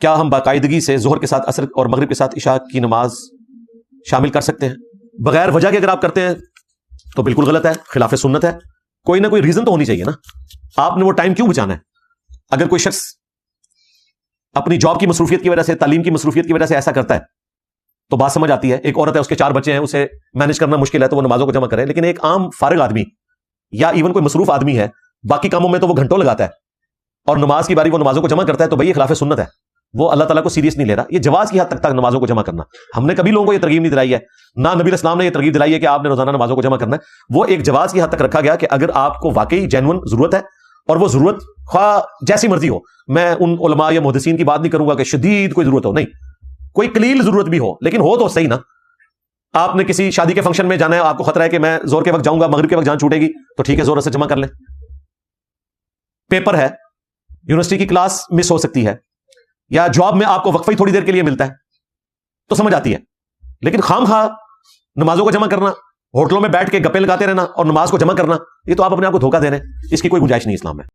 کیا ہم باقاعدگی سے ظہر کے ساتھ، عصر اور مغرب کے ساتھ عشاء کی نماز شامل کر سکتے ہیں؟ بغیر وجہ کے اگر آپ کرتے ہیں تو بالکل غلط ہے، خلاف سنت ہے. کوئی نہ کوئی ریزن تو ہونی چاہیے نا. آپ نے وہ ٹائم کیوں بچانا ہے؟ اگر کوئی شخص اپنی جاب کی مصروفیت کی وجہ سے، تعلیم کی مصروفیت کی وجہ سے ایسا کرتا ہے تو بات سمجھ آتی ہے. ایک عورت ہے، اس کے 4 بچے ہیں، اسے مینج کرنا مشکل ہے تو وہ نمازوں کو جمع کرے. لیکن ایک عام فارغ آدمی یا ایون کوئی مصروف آدمی ہے، باقی کاموں میں تو وہ گھنٹوں لگاتا ہے اور نماز کی باری وہ نمازوں کو جمع کرتا ہے، تو بھائی یہ خلاف سنت ہے. وہ اللہ تعالیٰ کو سیریس نہیں لے رہا. یہ جواز کی حد تک نمازوں کو جمع کرنا. ہم نے کبھی لوگوں کو یہ ترغیب نہیں دلائی ہے، نہ نبی اسلام نے یہ ترغیب دلائی ہے کہ آپ نے روزانہ نمازوں کو جمع کرنا ہے. وہ ایک جواز کی حد تک رکھا گیا کہ اگر آپ کو واقعی جینون ضرورت ہے، اور وہ ضرورت خواہ جیسی مرضی ہو، میں ان علماء یا محدثین کی بات نہیں کروں گا کہ شدید کوئی ضرورت ہو، نہیں، کوئی قلیل ضرورت بھی ہو، لیکن ہو تو صحیح نا. آپ نے کسی شادی کے فنکشن میں جانا ہے، آپ کو خطرہ ہے کہ میں زور کے وقت جاؤں گا، مغرب کے وقت جان چھوٹے گی، تو ٹھیک ہے، زور سے جمع کر لیں. پیپر ہے، یونیورسٹی کی کلاس مس ہو سکتی ہے، یا جاب میں آپ کو وقفہ ہی تھوڑی دیر کے لیے ملتا ہے تو سمجھ آتی ہے. لیکن خام خواہ نمازوں کو جمع کرنا، ہوٹلوں میں بیٹھ کے گپے لگاتے رہنا اور نماز کو جمع کرنا، یہ تو آپ اپنے آپ کو دھوکہ دے رہے ہیں. اس کی کوئی گنجائش نہیں اسلام میں.